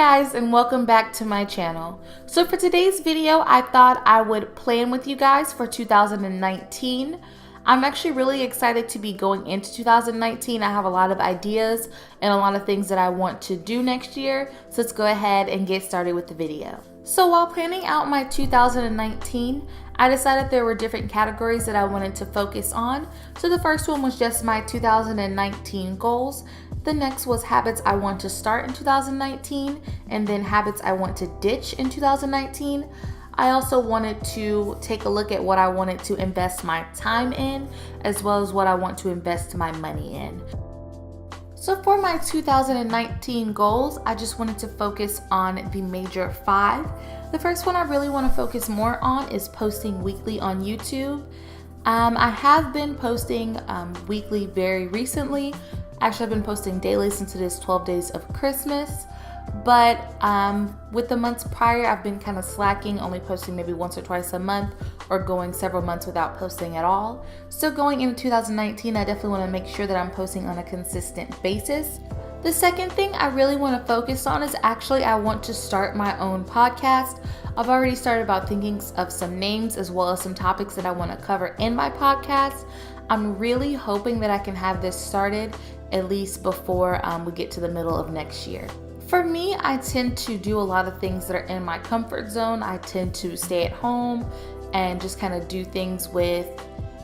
guys, and welcome back to my channel. So for today's video, I thought I would plan with you guys for 2019. I'm actually really excited to be going into 2019. I have a lot of ideas and a lot of things that I want to do next year. So let's go ahead and get started with the video. So while planning out my 2019, I decided there were different categories that I wanted to focus on. So the first one was just my 2019 goals. The next was habits I want to start in 2019, and then habits I want to ditch in 2019. I also wanted to take a look at what I wanted to invest my time in, as well as what I want to invest my money in. So for my 2019 goals, I just wanted to focus on the major 5. The first one I really want to focus more on is posting weekly on YouTube. I have been posting weekly very recently. Actually, I've been posting daily since it is 12 days of Christmas. But with the months prior, I've been kind of slacking, only posting maybe once or twice a month, or going several months without posting at all. So going into 2019, I definitely want to make sure that I'm posting on a consistent basis. The second thing I really want to focus on is actually I want to start my own podcast. I've already started about thinking of some names as well as some topics that I want to cover in my podcast. I'm really hoping that I can have this started at least before we get to the middle of next year. For me, I tend to do a lot of things that are in my comfort zone. I tend to stay at home and just kind of do things with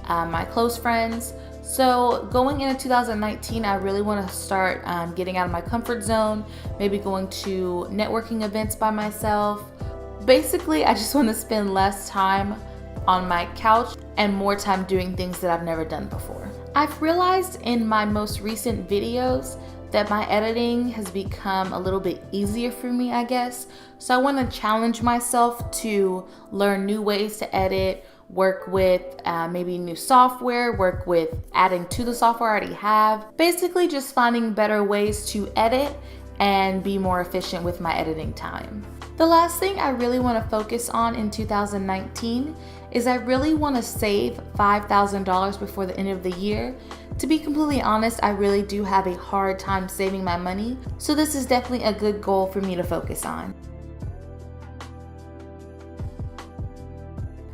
my close friends. So going into 2019, I really want to start getting out of my comfort zone, maybe going to networking events by myself. Basically, I just want to spend less time on my couch and more time doing things that I've never done before. I've realized in my most recent videos that my editing has become a little bit easier for me, I guess. So I want to challenge myself to learn new ways to edit, work with maybe new software, work with adding to the software I already have. Basically just finding better ways to edit and be more efficient with my editing time. The last thing I really want to focus on in 2019 is I really want to save $5,000 before the end of the year. To be completely honest, I really do have a hard time saving my money, so this is definitely a good goal for me to focus on.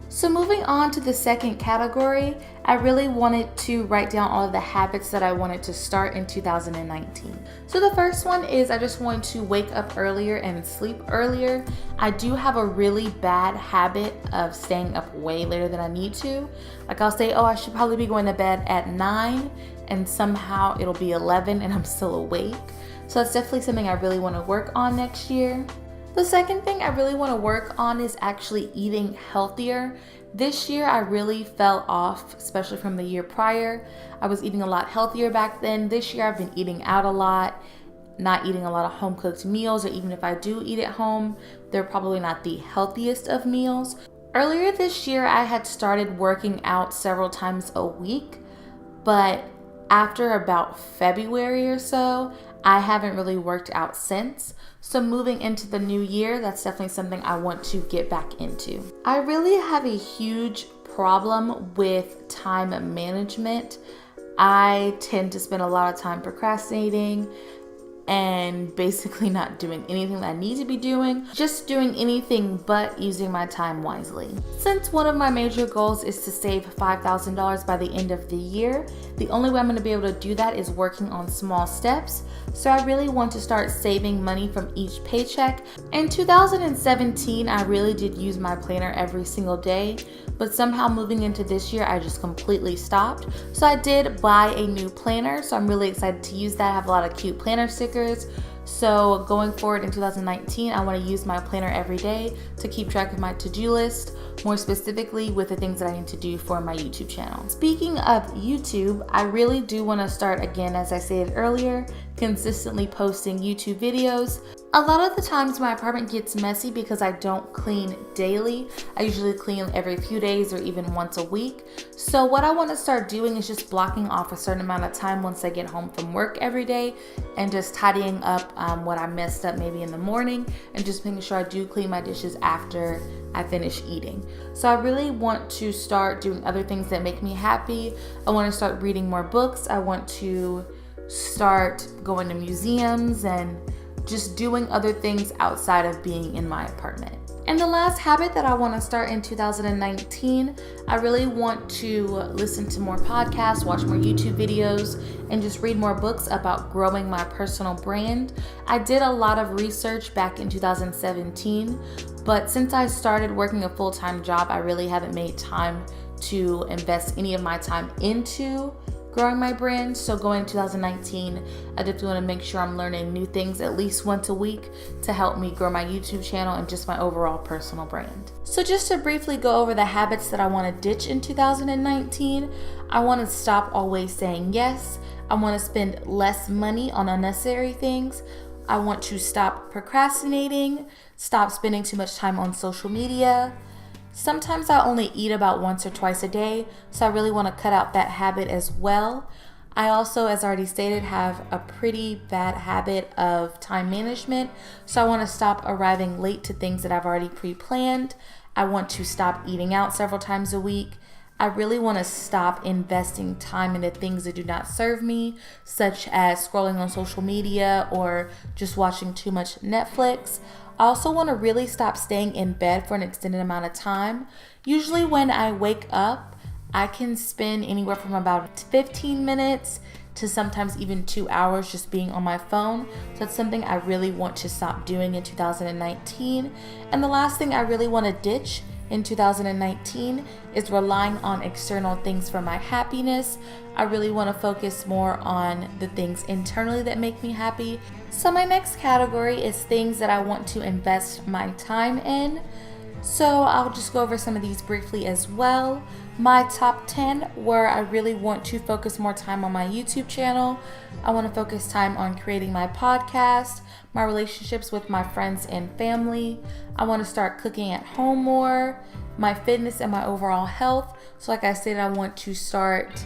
So moving on to the second category, I really wanted to write down all of the habits that I wanted to start in 2019. So the first one is I just want to wake up earlier and sleep earlier. I do have a really bad habit of staying up way later than I need to. Like I'll say, oh, I should probably be going to bed at 9, and somehow it'll be 11 and I'm still awake. So that's definitely something I really want to work on next year. The second thing I really want to work on is actually eating healthier. This year I really fell off, especially from the year prior. I was eating a lot healthier back then. This year I've been eating out a lot, not eating a lot of home cooked meals, or even if I do eat at home, they're probably not the healthiest of meals. Earlier this year I had started working out several times a week, but after about February or so, I haven't really worked out since. So moving into the new year, that's definitely something I want to get back into. I really have a huge problem with time management. I tend to spend a lot of time procrastinating and basically not doing anything that I need to be doing, just doing anything but using my time wisely. Since one of my major goals is to save $5,000 by the end of the year, the only way I'm going to be able to do that is working on small steps. So I really want to start saving money from each paycheck. In 2017, I really did use my planner every single day, but somehow moving into this year, I just completely stopped. So I did buy a new planner, so I'm really excited to use that. I have a lot of cute planner stickers. So going forward in 2019, I want to use my planner every day to keep track of my to-do list, more specifically with the things that I need to do for my YouTube channel. Speaking of YouTube, I really do want to start again, as I said earlier, consistently posting YouTube videos. A lot of the times my apartment gets messy because I don't clean daily. I usually clean every few days or even once a week. So what I want to start doing is just blocking off a certain amount of time once I get home from work every day and just tidying up what I messed up maybe in the morning, and just making sure I do clean my dishes after I finish eating. So I really want to start doing other things that make me happy. I want to start reading more books. I want to start going to museums and just doing other things outside of being in my apartment. And the last habit that I want to start in 2019, I really want to listen to more podcasts, watch more YouTube videos, and just read more books about growing my personal brand. I did a lot of research back in 2017, but since I started working a full-time job, I really haven't made time to invest any of my time into growing my brand. So going into 2019, I definitely want to make sure I'm learning new things at least once a week to help me grow my YouTube channel and just my overall personal brand. So just to briefly go over the habits that I want to ditch in 2019, I want to stop always saying yes. I want to spend less money on unnecessary things. I want to stop procrastinating, stop spending too much time on social media. Sometimes I only eat about once or twice a day, so I really want to cut out that habit as well. I also, as already stated, have a pretty bad habit of time management, so I want to stop arriving late to things that I've already pre-planned. I want to stop eating out several times a week. I really want to stop investing time into things that do not serve me, such as scrolling on social media or just watching too much Netflix. I also want to really stop staying in bed for an extended amount of time. Usually when I wake up, I can spend anywhere from about 15 minutes to sometimes even 2 hours just being on my phone. So that's something I really want to stop doing in 2019. And the last thing I really want to ditch in 2019 is relying on external things for my happiness. I really want to focus more on the things internally that make me happy. So my next category is things that I want to invest my time in. So I'll just go over some of these briefly as well. My top 10 where I really want to focus more time on my YouTube channel. I want to focus time on creating my podcast, my relationships with my friends and family. I want to start cooking at home more, my fitness and my overall health. So like I said, I want to start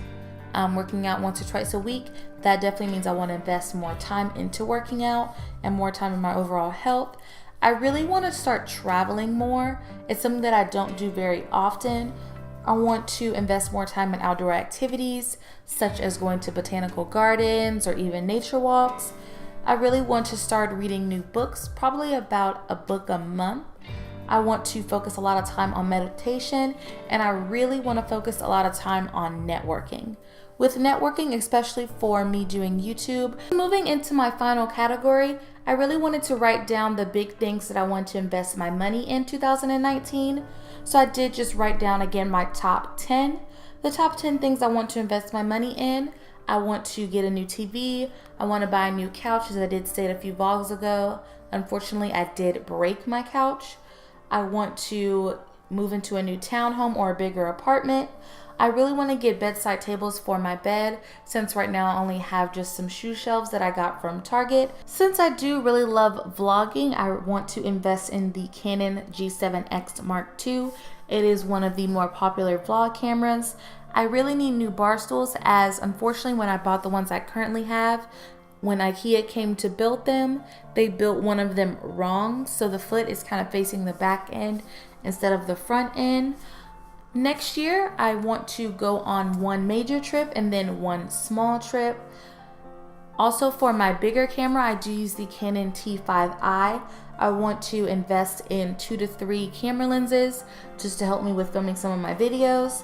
working out once or twice a week. That definitely means I want to invest more time into working out and more time in my overall health. I really want to start traveling more. It's something that I don't do very often. I want to invest more time in outdoor activities, such as going to botanical gardens or even nature walks. I really want to start reading new books, probably about a book a month. I want to focus a lot of time on meditation, and I really want to focus a lot of time on networking. With networking, especially for me doing YouTube. Moving into my final category, I really wanted to write down the big things that I want to invest my money in 2019. So I did just write down again my top 10. The top 10 things I want to invest my money in. I want to get a new TV. I want to buy a new couch, as I did state a few vlogs ago. Unfortunately, I did break my couch. I want to move into a new townhome or a bigger apartment. I really want to get bedside tables for my bed, since right now I only have just some shoe shelves that I got from Target. Since I do really love vlogging, I want to invest in the Canon G7X Mark II. It is one of the more popular vlog cameras. I really need new bar stools, as unfortunately when I bought the ones I currently have, when IKEA came to build them, they built one of them wrong, so the foot is kind of facing the back end instead of the front end. Next year, I want to go on one major trip and then one small trip. Also, for my bigger camera, I do use the Canon T5i. I want to invest in 2 to 3 camera lenses just to help me with filming some of my videos.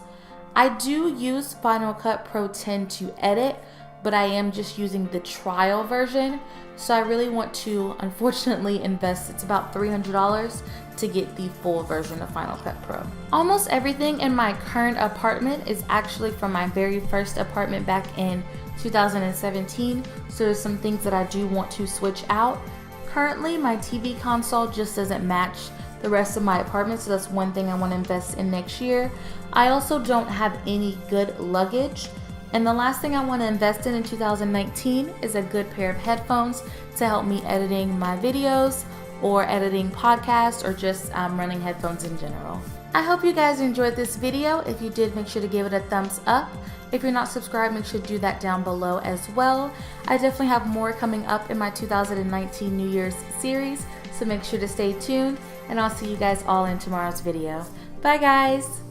I do use Final Cut Pro 10 to edit, but I am just using the trial version. So I really want to, unfortunately, invest, it's about $300 to get the full version of Final Cut Pro. Almost everything in my current apartment is actually from my very first apartment back in 2017. So there's some things that I do want to switch out. Currently, my TV console just doesn't match the rest of my apartment, so that's one thing I want to invest in next year. I also don't have any good luggage. And the last thing I want to invest in 2019 is a good pair of headphones to help me editing my videos or editing podcasts or just running headphones in general. I hope you guys enjoyed this video. If you did, make sure to give it a thumbs up. If you're not subscribed, make sure to do that down below as well. I definitely have more coming up in my 2019 New Year's series, so make sure to stay tuned, and I'll see you guys all in tomorrow's video. Bye guys!